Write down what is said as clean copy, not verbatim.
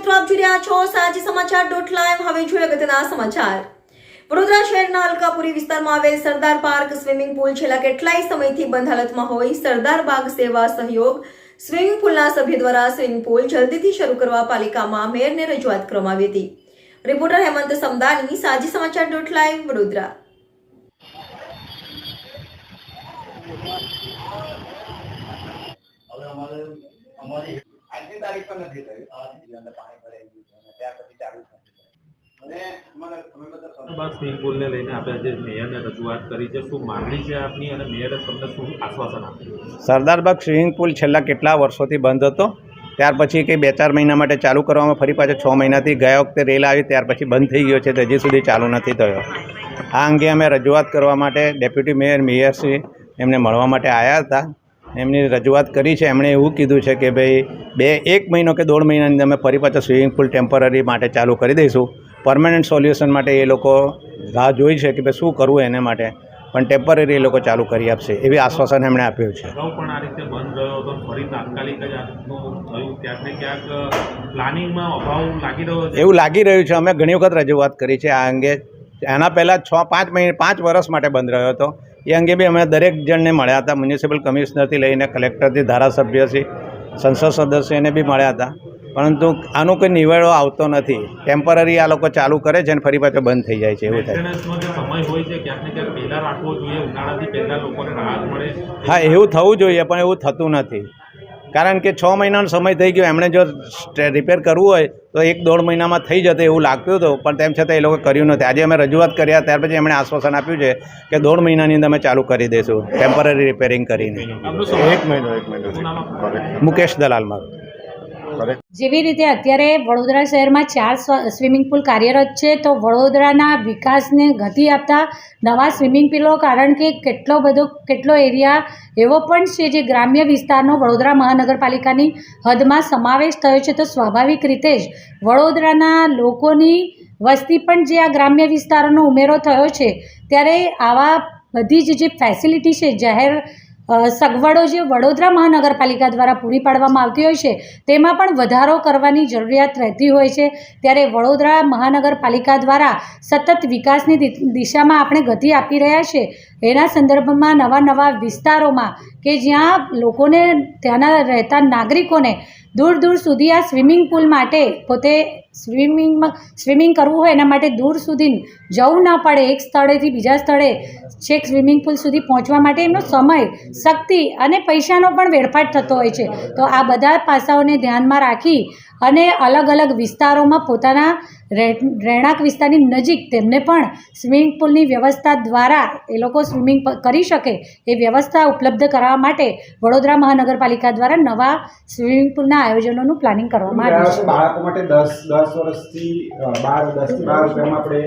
મિત્રો આપ જોઈ રહ્યા છો સાજી સમાચાર.live। હવે જોઈએ અગત્યના સમાચાર। વડોદરા શહેરના અલકાપુરી વિસ્તારમાં આવેલ સરદાર પાર્ક સ્વિમિંગ પુલ છેલ્લા કેટલાય સમયથી બંધ હાલતમાં હોય સરદાર બાગ સેવા સહયોગ સ્વિમિંગ પુલના સભ્ય દ્વારા સ્વિમિંગ પુલ જલ્દીથી શરૂ કરવા પાલિકામાં મેયરને રજૂઆત કરવામાં આવી હતી। રિપોર્ટર હેમંત સમદાની, સાજી સમાચાર.live, વડોદરા। આજની તારીખ પર નથી થયું અંદર પાણી ભરાઈ ગયું છે ત્યાર પછી ચાલુ થશે અને અમારા અમે બધા સ્વિમિંગ પુલને લઈને આપણે આજે મેયરને રજૂઆત કરી છે। શું માંગણી છે આપની અને મેયરે તમને શું આશ્વાસન આપ્યું? સરદારબાગ સ્વિમિંગ પુલ છેલ્લા કેટલા વર્ષોથી બંધ હતો, ત્યાર પછી કંઈ 2-4 મહિના માટે ચાલુ કરવામાં ફરી પાછો 6 મહિનાથી ગયા વખતે રેલ આવી ત્યાર પછી બંધ થઈ ગયો છે, તો હજી સુધી ચાલુ નથી થયો। આ અંગે અમે રજૂઆત કરવા માટે ડેપ્યુટી મેયરશ્રી એમને મળવા માટે આવ્યા હતા। એમની રજૂઆત કરી છે। એમણે એવું કીધું છે કે ભાઈ 1 મહિનો કે 1.5 મહિનાની અમે ફરી પાછો સ્વિમિંગ પુલ ટેમ્પરરી માટે ચાલુ કરી દઈશું। પરમેનન્ટ સોલ્યુશન માટે એ લોકો રાહ જોઈ છે કે ભાઈ શું કરવું એને માટે, પણ ટેમ્પરરી એ લોકો ચાલુ કરી આપશે એવી આશ્વાસન એમણે આપ્યું છે। અગાઉ પણ આ રીતે બંધ રહ્યો હતો, ફરી તાત્કાલિક જ આનું થયું, ક્યાંક ને ક્યાંક પ્લાનિંગમાં અભાવ લાગી રહ્યો છે એવું લાગી રહ્યું છે। અમે ઘણી વખત રજૂઆત કરી છે આ અંગે। એના પહેલાં 5 વર્ષ માટે બંધ રહ્યો હતો। એ અંગે બી અમે દરેક જણને મળ્યા હતા, મ્યુનિસિપલ કમિશનરથી લઈને કલેક્ટરથી ધારાસભ્યથી સંસદ સદસ્યને બી મળ્યા હતા, પરંતુ આનો કોઈ નિવેડો આવતો નથી। ટેમ્પરરી આ લોકો ચાલુ કરે છે અને ફરી પાછો બંધ થઈ જાય છે, એવું થાય। મેન્ટેનન્સનો જે સમય હોય છે ક્યાંક ને ક્યાંક પહેલાં રાખવો જોઈએ, ઉનાળાથી પહેલાં લોકોને રાહત મળે। હા, એવું થવું જોઈએ પણ એવું થતું નથી, કારણ કે 6 મહિનાનો સમય થઈ ગયો। એમણે જો રિપેર કરવું હોય તો 1-1.5 મહિનામાં થઈ જશે એવું લાગતું હતું, પણ તેમ છતાં એ લોકો કર્યું નથી। આજે અમે રજૂઆત કર્યા ત્યાર પછી એમણે આશ્વાસન આપ્યું છે કે 1.5 મહિનાની અંદર અમે ચાલુ કરી દઈશું ટેમ્પરરી રિપેરિંગ કરીને। 1 મહિનો મુકેશ દલાલ મારું। જેવી રીતે અત્યારે વડોદરા શહેરમાં 4 સ્વિમિંગ પુલ કાર્યરત છે, તો વડોદરાના વિકાસને ગતિ આપતા નવા સ્વિમિંગ પુલો, કારણ કે કેટલો એરિયા એવો પણ છે જે ગ્રામ્ય વિસ્તારનો વડોદરા મહાનગરપાલિકાની હદમાં સમાવેશ થયો છે, તો સ્વાભાવિક રીતે જ વડોદરાના લોકોની વસ્તી પણ જે આ ગ્રામ્ય વિસ્તારોનો ઉમેરો થયો છે, ત્યારે આવા બધી જ જે ફેસિલિટી છે, જાહેર સગવડો જે વડોદરા મહાનગરપાલિકા દ્વારા પૂરી પાડવામાં આવતી હોય છે, તેમાં પણ વધારો કરવાની જરૂરિયાત રહેતી હોય છે। ત્યારે વડોદરા મહાનગરપાલિકા દ્વારા સતત વિકાસની દિશામાં આપણે ગતિ આપી રહ્યા છે। એના સંદર્ભમાં નવા વિસ્તારોમાં કે જ્યાં લોકોને, ત્યાંના રહેતા નાગરિકોને દૂર સુધી આ સ્વિમિંગ પુલ માટે પોતે સ્વિમિંગ કરવું હોય એના માટે દૂર સુધી જવું ના પડે, એક સ્થળેથી બીજા સ્થળે છેક સ્વિમિંગ પુલ સુધી પહોંચવા માટે એમનો સમય, શક્તિ અને પૈસાનો પણ વેડફાટ થતો હોય છે। તો આ બધા પાસાઓને ધ્યાનમાં રાખી અને અલગ વિસ્તારોમાં પોતાના રહેણાંક વિસ્તારની નજીક તેમને પણ સ્વિમિંગ પુલની વ્યવસ્થા દ્વારા એ લોકો સ્વિમિંગ કરી શકે એ વ્યવસ્થા ઉપલબ્ધ કરાવવા માટે વડોદરા મહાનગરપાલિકા દ્વારા નવા સ્વિમિંગ પુલના આયોજનોનું પ્લાનિંગ કરવામાં આવ્યું છે। બાળકો માટે 10 વર્ષથી 10 થી 12 રૂપિયામાં આપણે